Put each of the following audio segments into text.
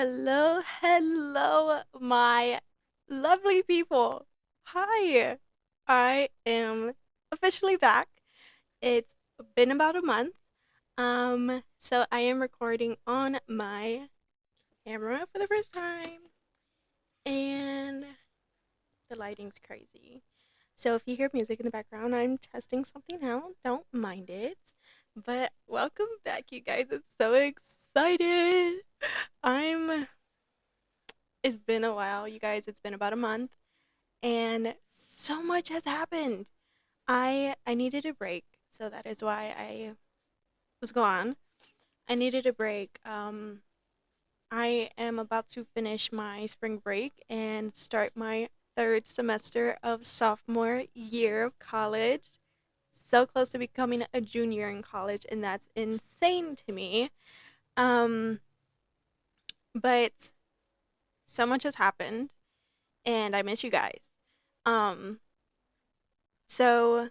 Hello, hello, my lovely people. Hi, I am officially back. It's been about a month. So I am recording on my camera for the first time, and the lighting's crazy. So if you hear music in the background, I'm testing something out. Don't mind it. But welcome back, you guys. I'm so excited. I'm It's been a while, you guys. It's been about a month, and so much has happened. I needed a break, so that is why I was gone. I needed a break. I am about to finish my spring break and start my third semester of sophomore year of college. So close to becoming a junior in college, and that's insane to me. Um, but so much has happened, and I miss you guys. Um, so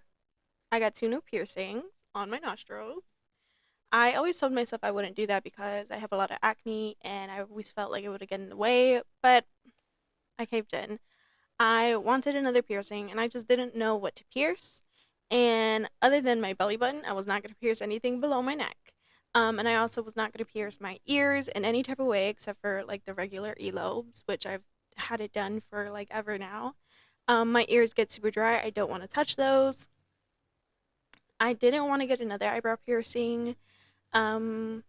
I got two new piercings on my nostrils. I always told myself I wouldn't do that because I have a lot of acne and I always felt like it would get in the way, but I caved in. I wanted another piercing and I just didn't know what to pierce. And other than my belly button, I was not going to pierce anything below my neck. And I also was not going to pierce my ears in any type of way except for like the regular earlobes, which I've had it done for like ever now. My ears get super dry. I don't want to touch those. I didn't want to get another eyebrow piercing. Um,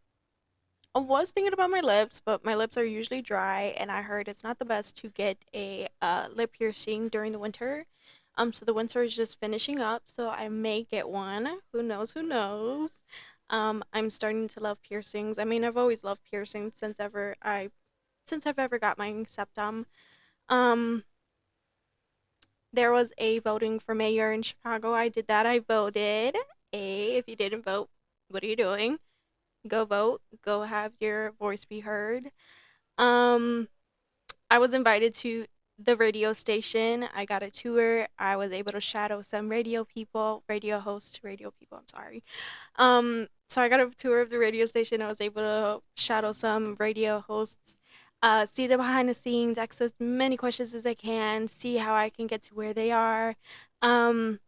I was thinking about my lips, but my lips are usually dry, and I heard it's not the best to get a lip piercing during the winter. So the winter is just finishing up, so I may get one. Who knows? Who knows? I'm starting to love piercings. I mean, I've always loved piercings since I've ever got my septum. Um, there was a voting for mayor in Chicago. I did that. I voted. If you didn't vote, what are you doing? Go vote. Go have your voice be heard. Um, I was invited to the radio station. I got a tour. I was able to shadow some radio hosts, radio people. I'm sorry. So I got a tour of the radio station. I was able to shadow some radio hosts, see the behind the scenes, ask as many questions as I can, see how I can get to where they are. Um,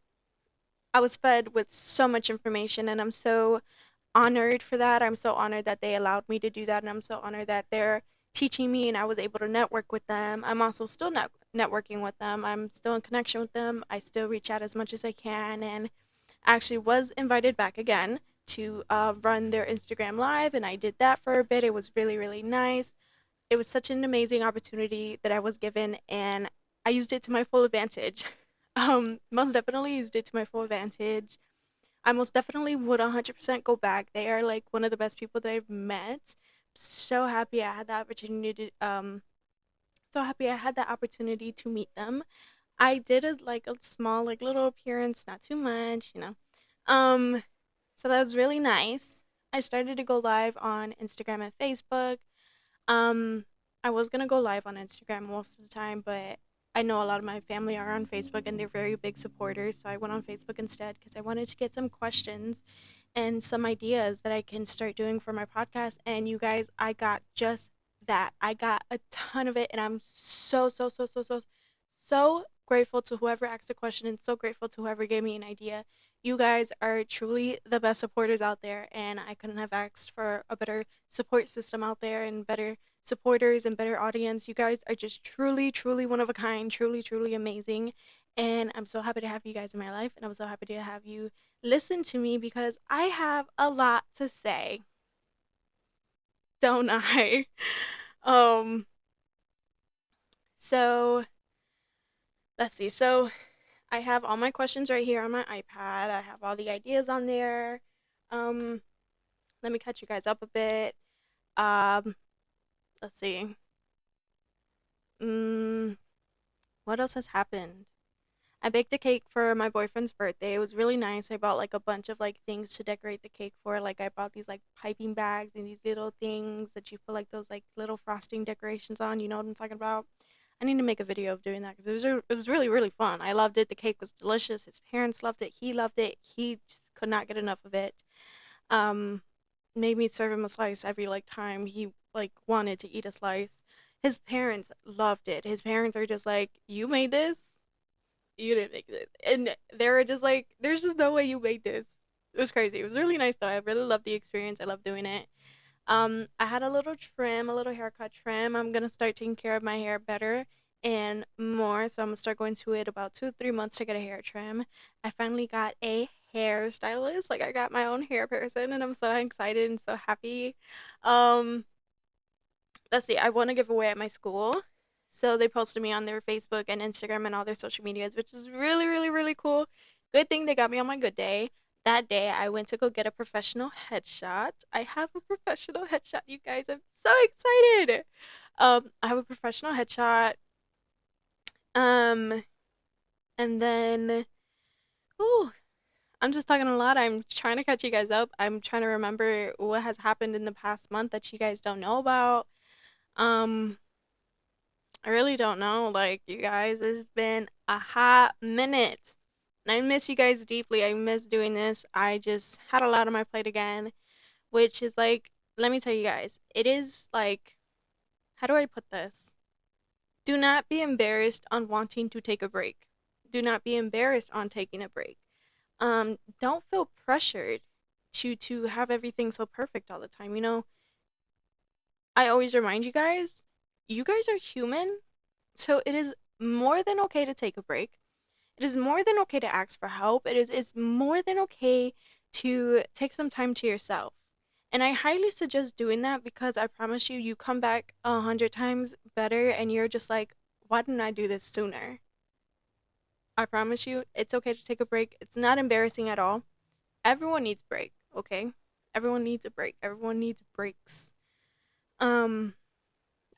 I was fed with so much information, and I'm so honored for that. I'm so honored that they allowed me to do that, and I'm so honored that they're teaching me and I was able to network with them. I'm also still networking with them. I'm still in connection with them. I still reach out as much as I can, and actually was invited back again to run their Instagram live, and I did that for a bit. It was really, really nice. It was such an amazing opportunity that I was given, and I used it to my full advantage. Most definitely used it to my full advantage. I most definitely would 100% go back. They are like one of the best people that I've met. So happy I had that opportunity so happy I had that opportunity to meet them. I did a small like little appearance, not too much. Um so that was really nice. I started to go live on Instagram and Facebook. Um, I was gonna go live on Instagram most of the time, but I know a lot of my family are on Facebook and they're very big supporters, so I went on Facebook instead because I wanted to get some questions and some ideas that I can start doing for my podcast. And you guys, I got just that. I got a ton of it, and I'm so grateful to whoever asked the question and so grateful to whoever gave me an idea. You guys are truly the best supporters out there, and I couldn't have asked for a better support system out there and better supporters and better audience. You guys are just truly, truly one of a kind, truly, truly amazing. And I'm so happy to have you guys in my life, and I'm so happy to have you listen to me because I have a lot to say, don't I? Um, so let's see. So I have all my questions right here on my iPad. I have all the ideas on there. Um, Let me catch you guys up a bit. Um, let's see. Mm, what else has happened? I baked a cake for my boyfriend's birthday. It was really nice. I bought like a bunch of like things to decorate the cake for. Like I bought these like piping bags and these little things that you put like those like little frosting decorations on. You know what I'm talking about? I need to make a video of doing that because it was really really fun. I loved it. The cake was delicious. His parents loved it. He loved it. He just could not get enough of it. Um, made me serve him a slice every like time he like wanted to eat a slice. His parents loved it. His parents are just like, "You made this? You didn't make this." And they were just like, "There's just no way you made this." It was crazy. It was really nice though. I really loved the experience. I love doing it. I had a little trim, a little haircut trim. I'm gonna start taking care of my hair better and more. So I'm gonna start going to it about 2 3 months to get a hair trim. I finally got a hairstylist. Like I got my own hair person, and I'm so excited and so happy. Um, let's see. I want to give away at my school, so they posted me on their Facebook and Instagram and all their social medias, which is really, really, really cool. Good thing they got me on my good day. That day, I went to go get a professional headshot. I have a professional headshot, you guys. I'm so excited. I have a professional headshot. Um, and then, ooh, I'm just talking a lot. I'm trying to catch you guys up. I'm trying to remember what has happened in the past month that you guys don't know about. Um, I really don't know. Like, you guys, it's been a hot minute. And I miss you guys deeply. I miss doing this. I just had a lot on my plate again, which is like, let me tell you guys, it is like, how do I put this? Do not be embarrassed on wanting to take a break. Do not be embarrassed on taking a break. Don't feel pressured to have everything so perfect all the time. I always remind you guys are human, so it is more than okay to take a break. It is more than okay to ask for help. It's more than okay to take some time to yourself. And I highly suggest doing that because I promise you, you come back 100 times better and you're just like, why didn't I do this sooner? I promise you, it's okay to take a break. It's not embarrassing at all. Everyone needs a break, okay? Everyone needs a break. Everyone needs breaks. Um,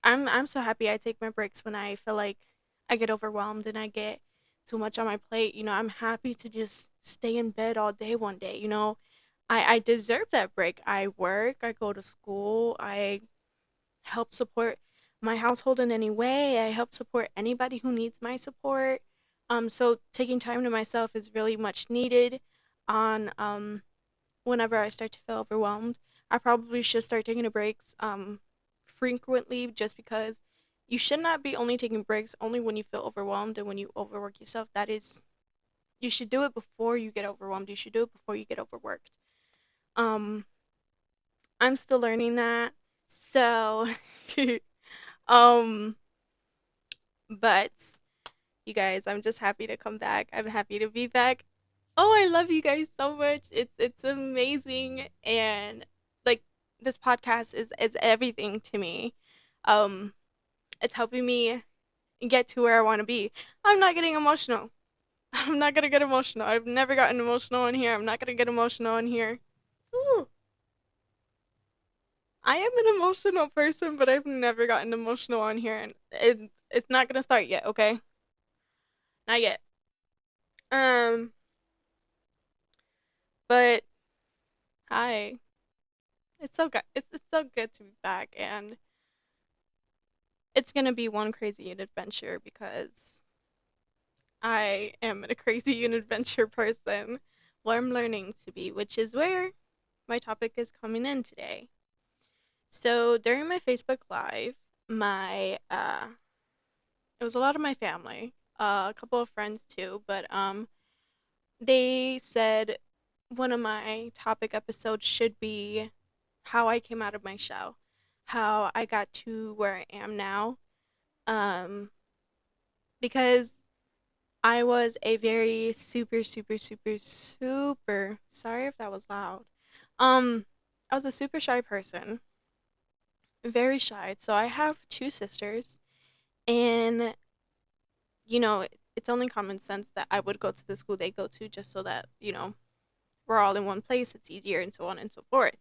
I'm so happy I take my breaks when I feel like I get overwhelmed and I get too much on my plate. I'm happy to just stay in bed all day one day. I deserve that break. I work, I go to school, I help support my household in any way. I help support anybody who needs my support. So taking time to myself is really much needed on whenever I start to feel overwhelmed. I probably should start taking a breaks frequently just because you should not be only taking breaks only when you feel overwhelmed and when you overwork yourself. That is, you should do it before you get overwhelmed. You should do it before you get overworked. Um, I'm still learning that. So, um, but you guys, I'm just happy to come back. I'm happy to be back. Oh, I love you guys so much. It's amazing and like this podcast is everything to me. Um it's helping me get to where I want to be. I'm not getting emotional. I'm not going to get emotional. I've never gotten emotional in here. I'm not going to get emotional in here. Ooh, I am an emotional person, but I've never gotten emotional on here and it's not going to start yet, okay? Not yet. Um but hi. It's so good. It's so good to be back and it's gonna be one crazy adventure because I am a crazy adventure person. Well, I'm learning to be, which is where my topic is coming in today. So during my Facebook Live, my it was a lot of my family, a couple of friends too, but they said one of my topic episodes should be how I came out of my shell, how I got to where I am now. Um, because I was a very super, super, super, super, sorry if that was loud. Um, I was a super shy person, very shy. So I have two sisters, and it's only common sense that I would go to the school they go to just so that, we're all in one place, it's easier, and so on and so forth.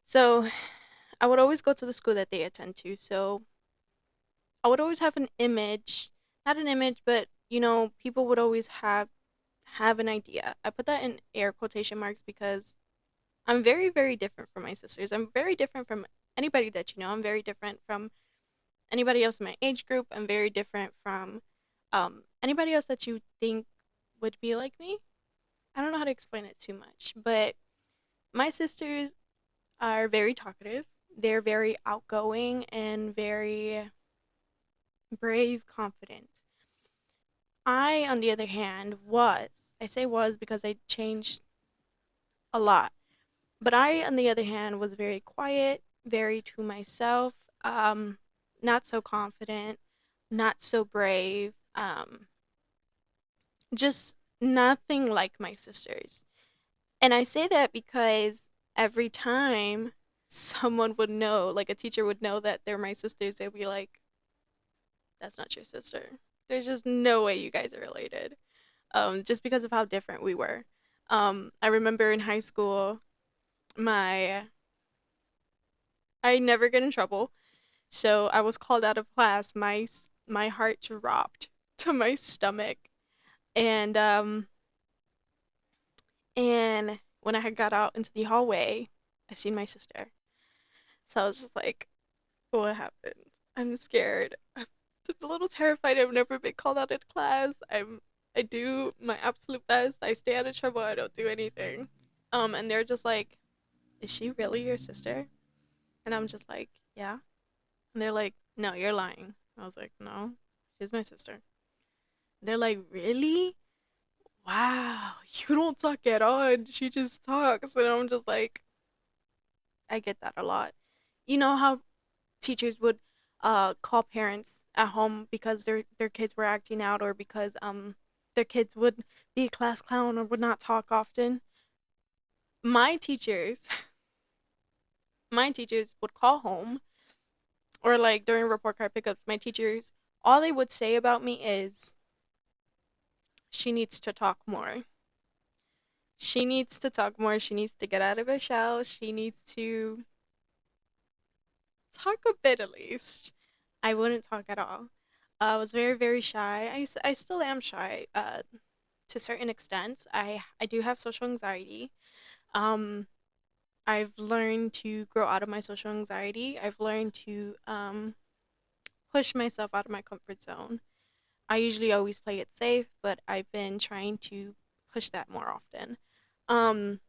So I would always go to the school that they attend to. So I would always have an image, not an image, but people would always have an idea. I put that in air quotation marks because I'm very, very different from my sisters. I'm very different from anybody that you know. I'm very different from anybody else in my age group. I'm very different from anybody else that you think would be like me. I don't know how to explain it too much, but my sisters, are very talkative. They're very outgoing and very brave, confident. I, on the other hand, I say was because I changed a lot. But I, on the other hand, was very quiet, very to myself, um, not so confident, not so brave, just nothing like my sisters. And I say that because every time someone would know, like a teacher would know that they're my sisters, they'd be like, that's not your sister. There's just no way you guys are related. Just because of how different we were. I remember in high school, my I never get in trouble, so I was called out of class. My heart dropped to my stomach, and and when I had got out into the hallway, I seen my sister. So I was just like, "What happened? I'm scared. I'm a little terrified. I've never been called out in class. I do my absolute best. I stay out of trouble. I don't do anything." And they're just like, "Is she really your sister?" And I'm just like, "Yeah." And they're like, "No, you're lying." I was like, "No, she's my sister." They're like, "Really? Wow, you don't talk at all. And she just talks." And I'm just like, I get that a lot. You know how teachers would call parents at home because their kids were acting out, or because their kids would be a class clown or would not talk often. My teachers, my teachers would call home, or like during report card pickups, my teachers, all they would say about me is she needs to talk more. She needs to talk more. She needs to get out of her shell. She needs to talk a bit at least. I wouldn't talk at all. I was very, very shy. I still am shy to certain extents. I do have social anxiety. Um, I've learned to grow out of my social anxiety. I've learned to push myself out of my comfort zone. I usually always play it safe, but I've been trying to push that more often. Um,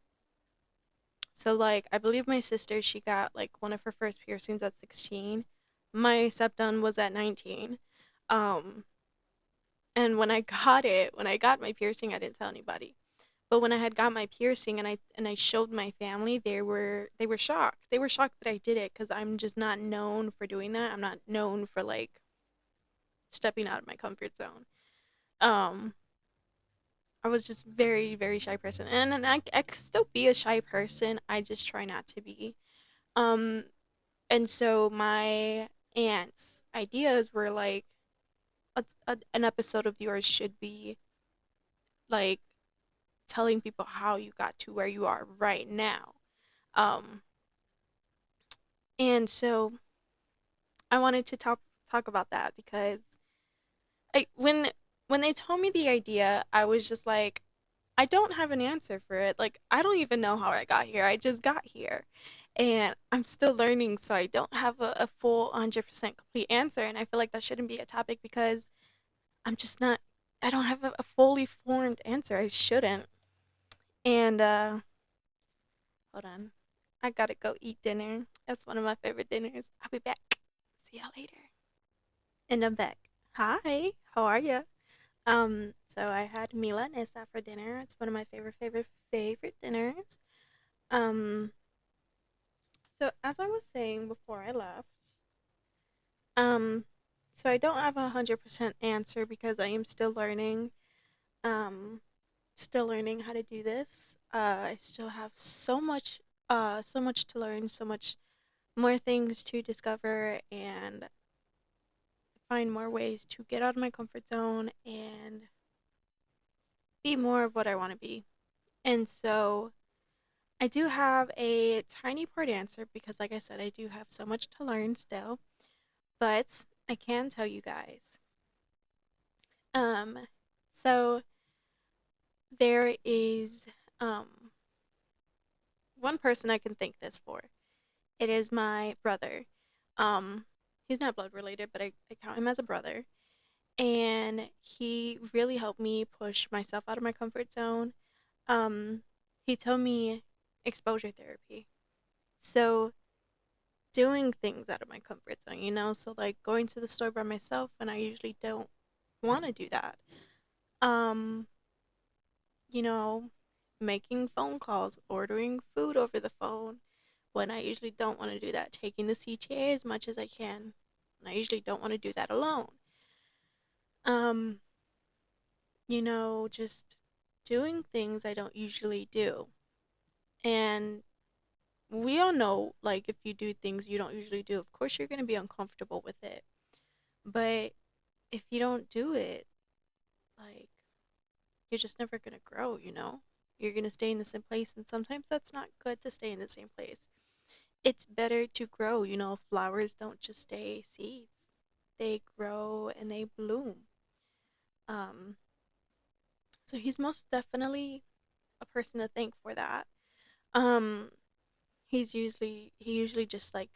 So like I believe my sister, she got like one of her first piercings at 16. My stepdad was at 19. Um and when I got my piercing, I didn't tell anybody. But when I had got my piercing and I showed my family, they were shocked. They were shocked that I did it cuz I'm just not known for doing that. I'm not known for like stepping out of my comfort zone. Um I was just very, very shy person. And I could still be a shy person. I just try not to be. Um And so my aunt's ideas were like, an episode of yours should be like telling people how you got to where you are right now. Um, and so I wanted to talk about that because I when they told me the idea, I was just like, I don't have an answer for it. Like, I don't even know how I got here. I just got here. And I'm still learning, so I don't have a full 100% complete answer. And I feel like that shouldn't be a topic because I'm just not, I don't have a fully formed answer. I shouldn't. And, hold on. I gotta go eat dinner. That's one of my favorite dinners. I'll be back. See y'all later. And I'm back. Hi, how are you? So I had milanesa for dinner. It's one of my favorite dinners. Um, so as I was saying before I left, um, so I don't have 100% answer because I am um, still learning how to do this. I still have so much to learn, so much more things to discover, and find more ways to get out of my comfort zone and be more of what I want to be. And so I do have a tiny part answer because, like I said, I do have so much to learn still. But I can tell you guys. Um, so there is one person I can thank this for. It is my brother. Um, he's not blood related, but I count him as a brother. And he really helped me push myself out of my comfort zone. Um, he told me exposure therapy. So doing things out of my comfort zone. So like going to the store by myself when I usually don't want to do that. Um, you know, making phone calls, ordering food over the phone when I usually don't want to do that, taking the CTA as much as I can when I usually don't want to do that alone. Um, just doing things I don't usually do. And we all know, like, if you do things you don't usually do, of course you're going to be uncomfortable with it. But if you don't do it, like, you're just never going to grow. You're going to stay in the same place, and sometimes that's not good to stay in the same place. It's better to grow. Flowers don't just stay seeds, they grow and they bloom. Um, so he's most definitely a person to thank for that. Um, he usually just like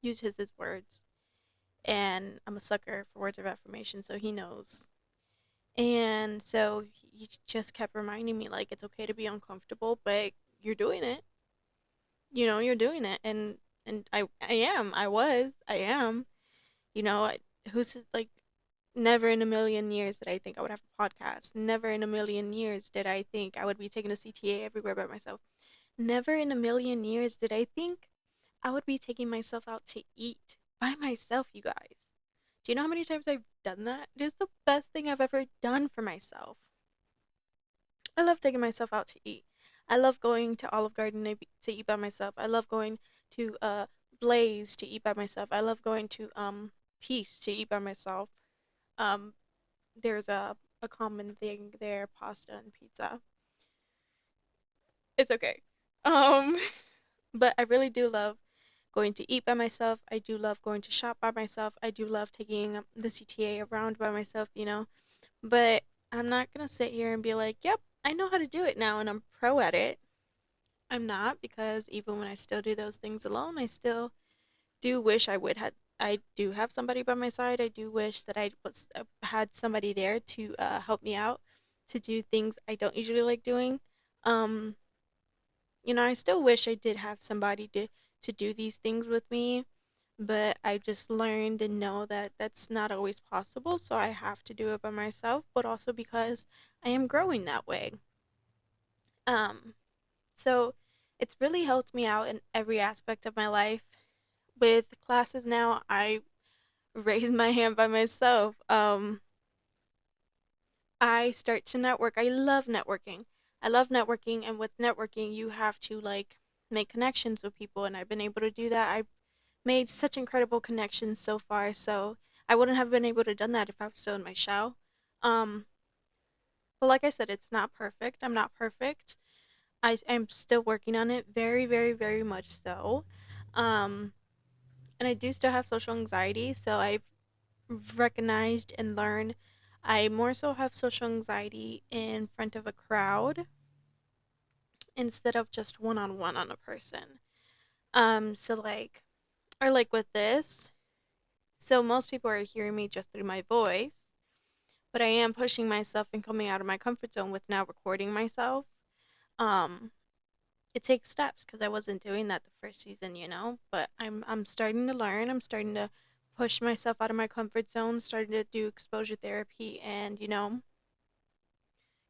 uses his words, and I'm a sucker for words of affirmation, so he knows. And so he just kept reminding me like it's okay to be uncomfortable, but you're doing it. You're doing it, and I am. Who's like never in a million years did I think I would have a podcast. Never in a million years did I think I would be taking a CTA everywhere by myself. Never in a million years did I think I would be taking myself out to eat by myself, you guys. Do you know how many times I've done that? It is the best thing I've ever done for myself. I love taking myself out to eat. I love going to Olive Garden to eat by myself. I love going to Blaze to eat by myself. I love going to Peace to eat by myself. Um, there's a common thing there: pasta and pizza. It's okay. Um, but I really do love going to eat by myself. I do love going to shop by myself. I do love taking the CTA around by myself. But I'm not going to sit here and be like, yep, I know how to do it now and I'm pro at it. I'm not, because even when I still do those things alone, I still do wish I do have somebody by my side. I do wish that I was had somebody there to help me out to do things I don't usually like doing. Um, I still wish I did have somebody to do these things with me, but I just learned and know that that's not always possible, so I have to do it by myself, but also because I am growing that way. Um, so it's really helped me out in every aspect of my life. With classes now, I raise my hand by myself. I start to network. I love networking. I love networking, and with networking, you have to like make connections with people, and I've been able to do that. I've made such incredible connections so far, so I wouldn't have been able to done that if I was still in my shell. Um, but like I said, it's not perfect. I'm not perfect. I'm still working on it, very, very, very much so. Um, and I do still have social anxiety, so I've recognized and learned I more so have social anxiety in front of a crowd instead of just one on one on a person. So like, or like with this, so most people are hearing me just through my voice, but I am pushing myself and coming out of my comfort zone with now recording myself. Um, it takes steps because I wasn't doing that the first season, but I'm starting to learn. I'm starting to push myself out of my comfort zone, starting to do exposure therapy, and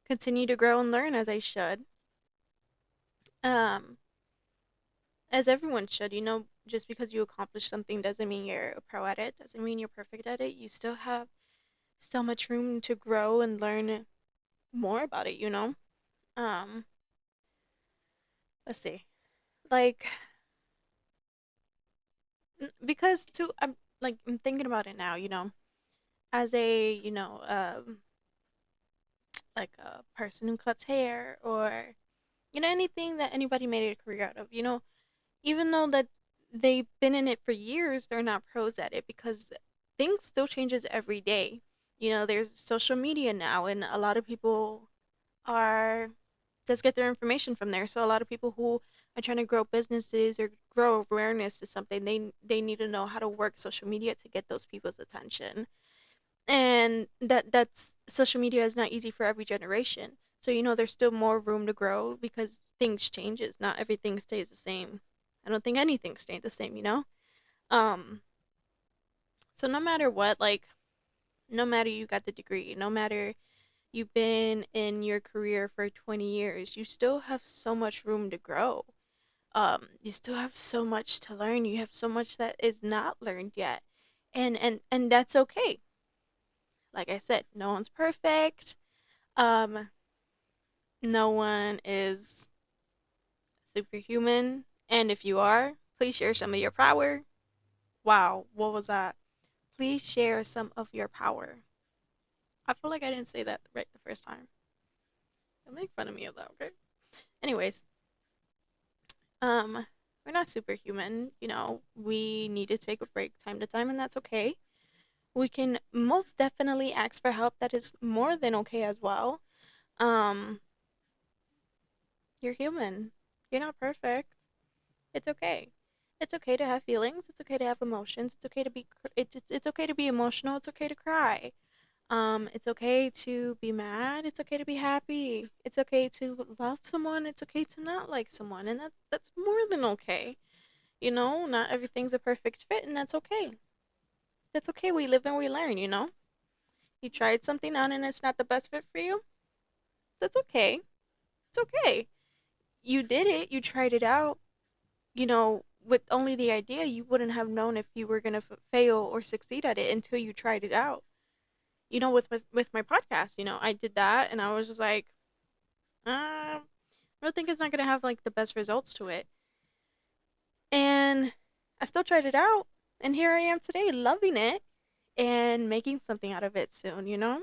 continue to grow and learn as I should. Um, as everyone should. Just because you accomplish something doesn't mean you're a pro at it. Doesn't mean you're perfect at it. You still have so much room to grow and learn more about it. Um, let's see. Like, because too, I'm thinking about it now. As a like a person who cuts hair, or anything that anybody made a career out of. Even though that they've been in it for years, they're not pros at it because things still changes every day. There's social media now, and a lot of people are just get their information from there. So a lot of people who are trying to grow businesses or grow awareness to something, they need to know how to work social media to get those people's attention. And that's social media is not easy for every generation. So there's still more room to grow because things changes. Not everything stays the same. I don't think anything stayed the same, you know? Um, so no matter what, like, no matter you got the degree, no matter you've been in your career for 20 years, you still have so much room to grow. You still have so much to learn. You have so much that is not learned yet. And that's okay. Like I said, no one's perfect. Um, no one is superhuman. And if you are, please share some of your power. Wow, what was that? Please share some of your power. I feel like I didn't say that right the first time. Don't make fun of me of that, okay? Anyways, um, we're not superhuman. You know, we need to take a break time to time, and that's okay. We can most definitely ask for help. That is more than okay as well. Um, you're human. You're not perfect. It's okay. It's okay to have feelings. It's okay to have emotions. It's okay to be. It's okay to be emotional. It's okay to cry. It's okay to be mad. It's okay to be happy. It's okay to love someone. It's okay to not like someone, and that's more than okay. You know, not everything's a perfect fit, and that's okay. That's okay. We live and we learn. You know, you tried something out and it's not the best fit for you. That's okay. It's okay. You did it. You tried it out. You know, with only the idea, you wouldn't have known if you were gonna fail or succeed at it until you tried it out. You know, with my podcast, you know, I did that, and I was just like, I don't think it's not gonna have like the best results to it. And I still tried it out, and here I am today, loving it and making something out of it soon. You know.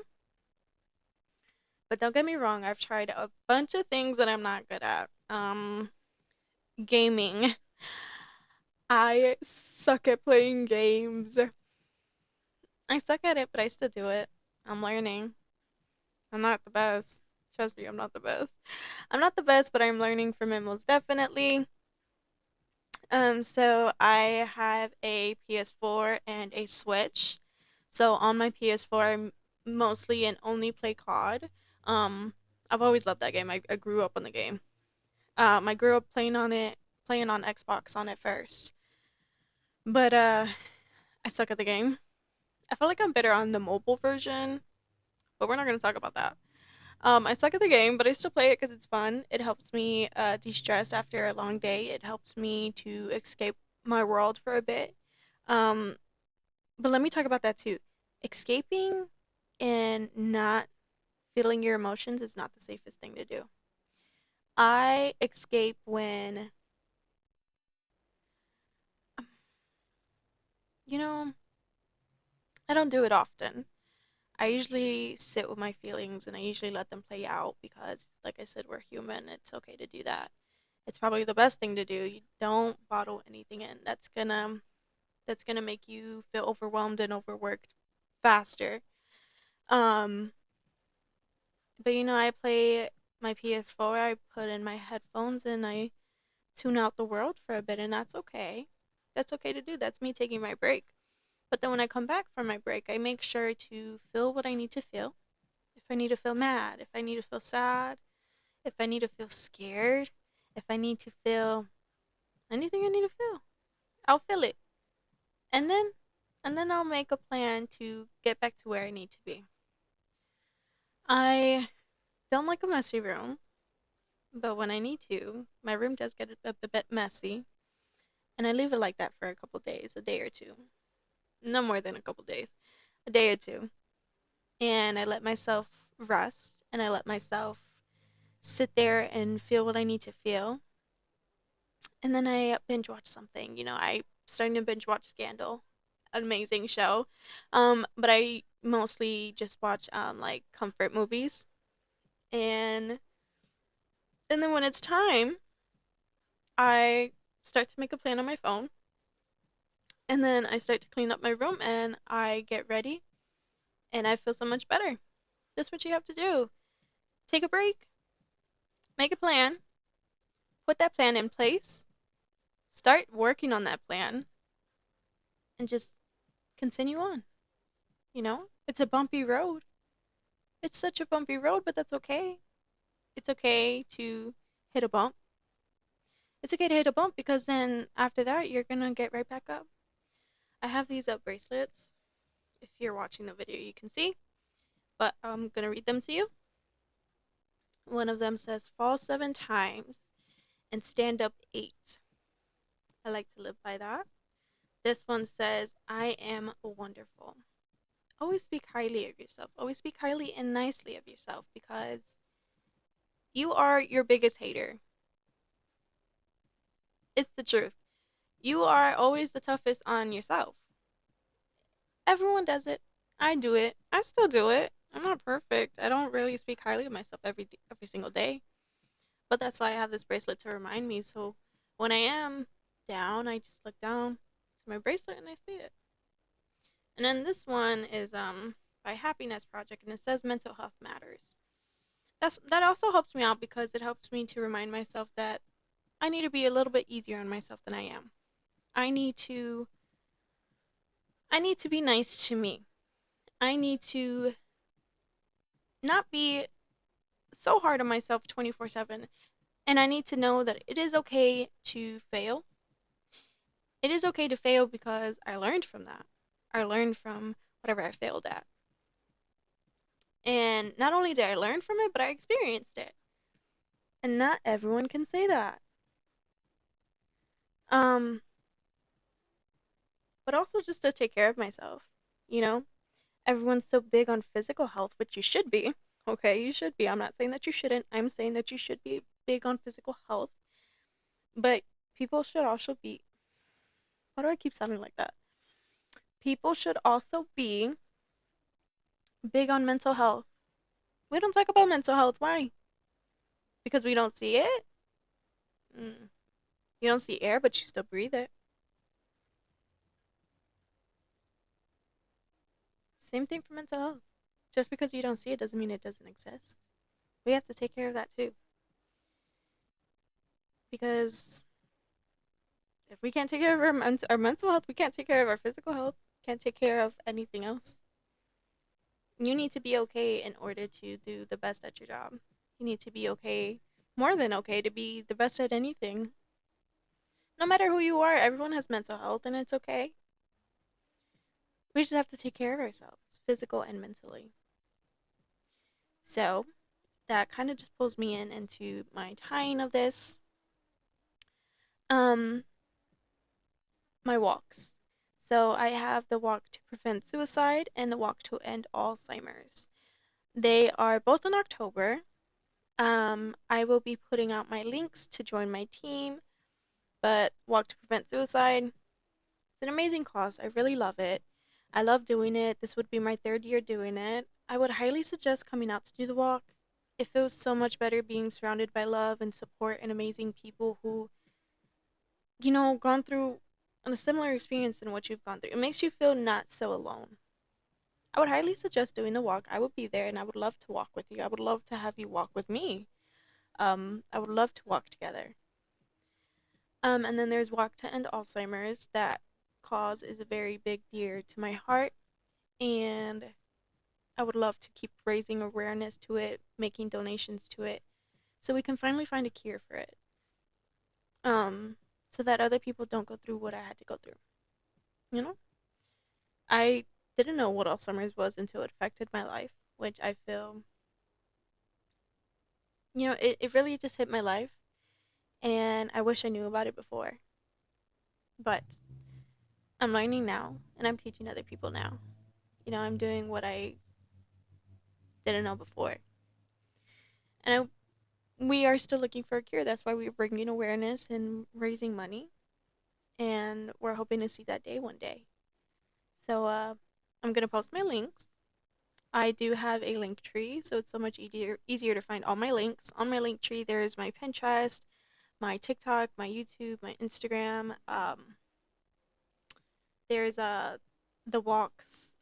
But don't get me wrong, I've tried a bunch of things that I'm not good at. Gaming. I suck at playing games. I suck at it, but I still do it. I'm learning. I'm not the best. Trust me, I'm not the best. I'm not the best, but I'm learning from it most definitely. So I have a PS4 and a Switch. So on my PS4, I mostly and only play COD. Um, I've always loved that game. I grew up on the game. I grew up playing on it, playing on Xbox on it first. But I suck at the game. I feel like I'm better on the mobile version, but we're not gonna talk about that. I suck at the game, but I still play it because it's fun. It helps me de-stress after a long day. It helps me to escape my world for a bit. Um, but let me talk about that too. Escaping and not feeling your emotions is not the safest thing to do. I escape when, you know, I don't do it often. I usually sit with my feelings and I usually let them play out because, like I said, we're human. It's okay to do that. It's probably the best thing to do. You don't bottle anything in. That's gonna make you feel overwhelmed and overworked faster. Um, but you know, I play my PS4. I put in my headphones and I tune out the world for a bit, and that's okay. That's okay to do. That's me taking my break. But then when I come back from my break, I make sure to feel what I need to feel. If I need to feel mad, if I need to feel sad, if I need to feel scared, if I need to feel anything I need to feel, I'll feel it. And then I'll make a plan to get back to where I need to be. I don't like a messy room, but when I need to, my room does get a bit messy, and I leave it like that for a couple days, a day or two. No more than a couple days, a day or two. And I let myself rest and I let myself sit there and feel what I need to feel. And then I binge watch something. You know, I starting to binge watch Scandal, an amazing show. But I mostly just watch like comfort movies, and then when it's time, I start to make a plan on my phone, and then I start to clean up my room, and I get ready, and I feel so much better. That's what you have to do. Take a break, make a plan, put that plan in place, start working on that plan, and just continue on. You know, it's a bumpy road. It's such a bumpy road, but that's okay. It's okay to hit a bump. It's okay to hit a bump because then after that, you're gonna get right back up. I have these bracelets. If you're watching the video, you can see, but I'm gonna read them to you. One of them says, fall 7 times and stand up 8. I like to live by that. This one says, I am wonderful. Always speak highly of yourself. Always speak highly and nicely of yourself because you are your biggest hater. It's the truth. You are always the toughest on yourself. Everyone does it. I do it. I still do it. I'm not perfect. I don't really speak highly of myself every single day. But that's why I have this bracelet to remind me. So when I am down, I just look down to my bracelet and I see it. And then this one is by Happiness Project and it says mental health matters. That also helps me out because it helps me to remind myself that I need to be a little bit easier on myself than I am. I need to I need to be nice to me. I need to not be so hard on myself 24/7. And I need to know that it is okay to fail. It is okay to fail because I learned from that. I learned from whatever I failed at. And not only did I learn from it, but I experienced it. And not everyone can say that. Um, but also just to take care of myself, you know? Everyone's so big on physical health, which you should be. Okay, you should be. I'm not saying that you shouldn't. I'm saying that you should be big on physical health. But people should also be. Why do I keep sounding like that? People should also be big on mental health. We don't talk about mental health. Why? Because we don't see it? Mm. You don't see air, but you still breathe it. Same thing for mental health. Just because you don't see it doesn't mean it doesn't exist. We have to take care of that too. Because if we can't take care of our mental health, we can't take care of our physical health, can't take care of anything else. You need to be okay in order to do the best at your job. You need to be okay, more than okay, to be the best at anything. No matter who you are, everyone has mental health and it's okay. We just have to take care of ourselves, physical and mentally. So that kind of just pulls me into my tying of this. Um, my walks. So I have the walk to prevent suicide and the walk to end Alzheimer's. They are both in October. I will be putting out my links to join my team, but Walk to Prevent Suicide, it's an amazing cause. I really love it. I love doing it. This would be my 3rd year doing it. I would highly suggest coming out to do the walk. It feels so much better being surrounded by love and support and amazing people who, gone through a similar experience than what you've gone through. It makes you feel not so alone. I would highly suggest doing the walk. I would be there and I would love to walk with you. I would love to have you walk with me. I would love to walk together. And then there's Walk to End Alzheimer's. That cause is a very big dear to my heart, and I would love to keep raising awareness to it, making donations to it, so we can finally find a cure for it. Um, so that other people don't go through what I had to go through. You know, I didn't know what Alzheimer's was until it affected my life, which I feel, it really just hit my life, and I wish I knew about it before. But I'm learning now, and I'm teaching other people now. I'm doing what I didn't know before. And we are still looking for a cure. That's why we're bringing awareness and raising money. And we're hoping to see that day one day. So I'm going to post my links. I do have a link tree, so it's so much easier to find all my links. On my link tree, there's my Pinterest, my TikTok, my YouTube, my Instagram. There's the walks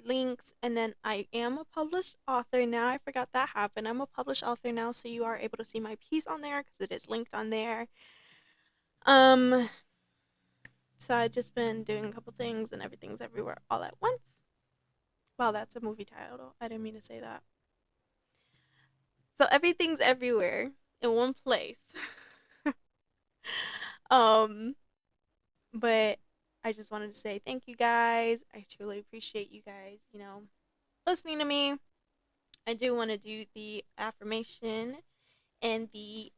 links, and then I am a published author now. I forgot that happened. I'm a published author now, so you are able to see my piece on there because it is linked on there. Um, so I just been doing a couple things, and everything's everywhere all at once. Wow, that's a movie title. I didn't mean to say that. So everything's everywhere in one place. Um, but I just wanted to say thank you guys. I truly appreciate you guys, listening to me. I do want to do the affirmation and the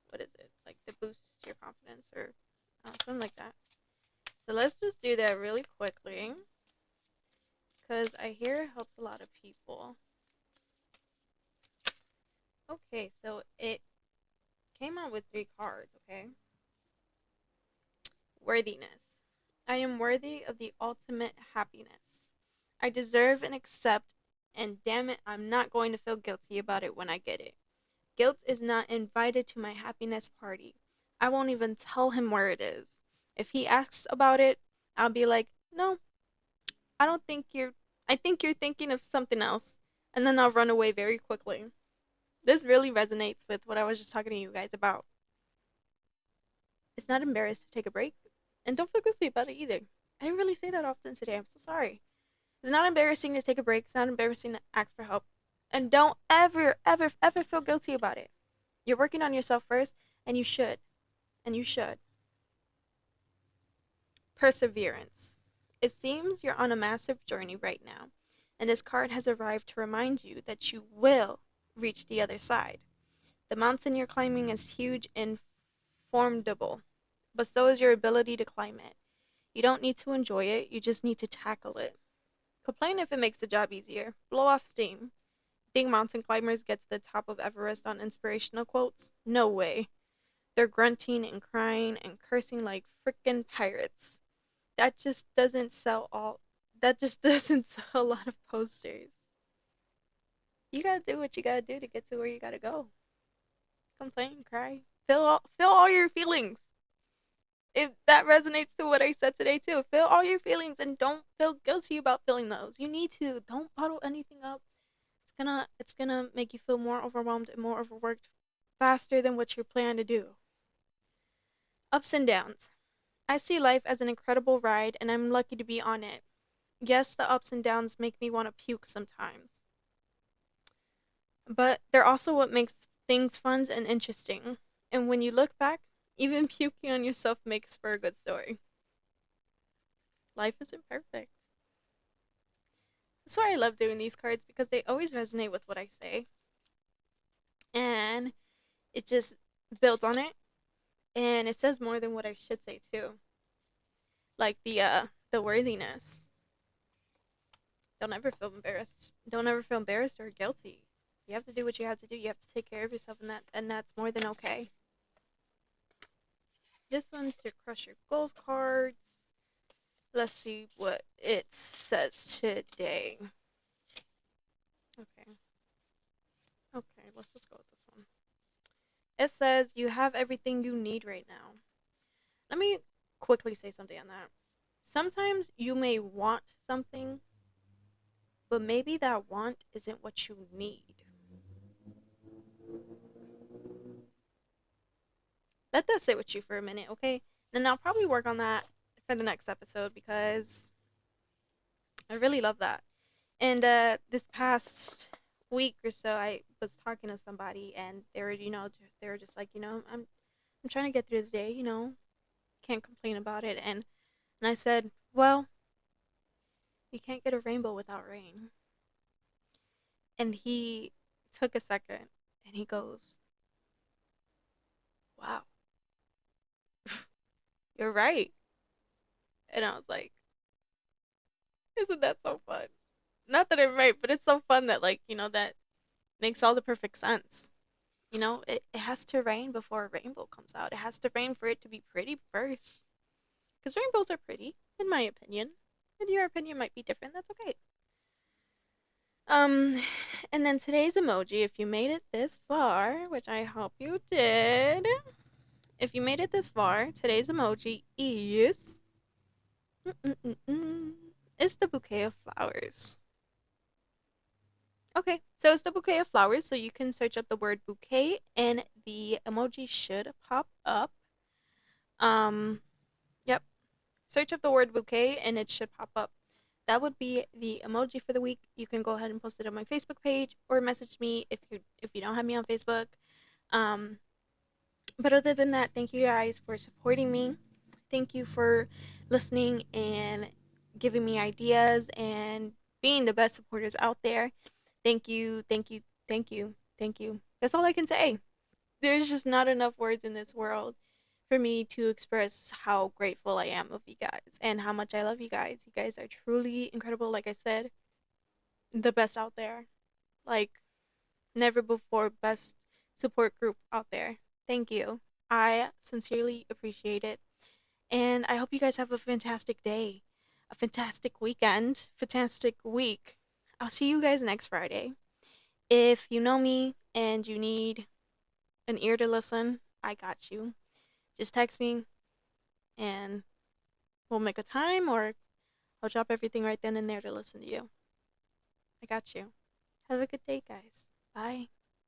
what is it? Like the boost your confidence or something like that. So let's just do that really quickly because I hear it helps a lot of people. Okay, so it came out with 3 cards, okay? Worthiness. I am worthy of the ultimate happiness. I deserve and accept, and damn it, I'm not going to feel guilty about it when I get it. Guilt is not invited to my happiness party. I won't even tell him where it is. If he asks about it, I'll be like, no, I don't think you're, I think you're thinking of something else. And then I'll run away very quickly. This really resonates with what I was just talking to you guys about. It's not embarrassed to take a break. And don't feel guilty about it either. I didn't really say that often today. I'm so sorry. It's not embarrassing to take a break. It's not embarrassing to ask for help. And don't ever, ever, ever feel guilty about it. You're working on yourself first, and you should. And you should. Perseverance. It seems you're on a massive journey right now, and this card has arrived to remind you that you will reach the other side. The mountain you're climbing is huge and formidable, but so is your ability to climb it. You don't need to enjoy it, you just need to tackle it. Complain if it makes the job easier. Blow off steam. Think mountain climbers get to the top of Everest on inspirational quotes? No way. They're grunting and crying and cursing like frickin' pirates. That just doesn't sell all that just doesn't sell a lot of posters. You gotta do what you gotta do to get to where you gotta go. Complain, cry. Feel all your feelings. That resonates to what I said today too. Feel all your feelings and don't feel guilty about feeling those. You need to. Don't bottle anything up. It's gonna make you feel more overwhelmed and more overworked faster than what you're planning to do. Ups and downs. I see life as an incredible ride and I'm lucky to be on it. Yes, the ups and downs make me want to puke sometimes. But they're also what makes things fun and interesting. And when you look back, even puking on yourself makes for a good story. Life isn't perfect. That's why I love doing these cards because they always resonate with what I say. And it just builds on it. And it says more than what I should say too. Like the worthiness. Don't ever feel embarrassed. Don't ever feel embarrassed or guilty. You have to do what you have to do. You have to take care of yourself and that's more than okay. This one's your crush your goals cards. Let's see what it says today. Okay. Okay, let's just go with this one. It says you have everything you need right now. Let me quickly say something on that. Sometimes you may want something, but maybe that want isn't what you need. Let that sit with you for a minute, okay? And I'll probably work on that for the next episode because I really love that. And this past week or so, I was talking to somebody, and they were just like, I'm trying to get through the day, can't complain about it. And I said, well, you can't get a rainbow without rain. And he took a second, and he goes, wow, you're right. And I was like, isn't that so fun? Not that I'm right, but it's so fun that that makes all the perfect sense. It has to rain before a rainbow comes out. It has to rain for it to be pretty first. Because rainbows are pretty, in my opinion. And your opinion might be different. That's okay. Um, and then today's emoji, if you made it this far, which I hope you did, if you made it this far, today's emoji is. It's the bouquet of flowers. Okay, so it's the bouquet of flowers. So you can search up the word bouquet, and the emoji should pop up. Yep. Search up the word bouquet, and it should pop up. That would be the emoji for the week. You can go ahead and post it on my Facebook page or message me if you don't have me on Facebook. Um, but other than that, thank you guys for supporting me. Thank you for listening and giving me ideas and being the best supporters out there. Thank you, thank you, thank you, thank you. That's all I can say. There's just not enough words in this world for me to express how grateful I am of you guys and how much I love you guys. You guys are truly incredible. Like I said, the best out there. Like, never before best support group out there. Thank you. I sincerely appreciate it. And I hope you guys have a fantastic day, a fantastic weekend, fantastic week. I'll see you guys next Friday. If you know me and you need an ear to listen, I got you. Just text me and we'll make a time, or I'll drop everything right then and there to listen to you. I got you. Have a good day, guys. Bye.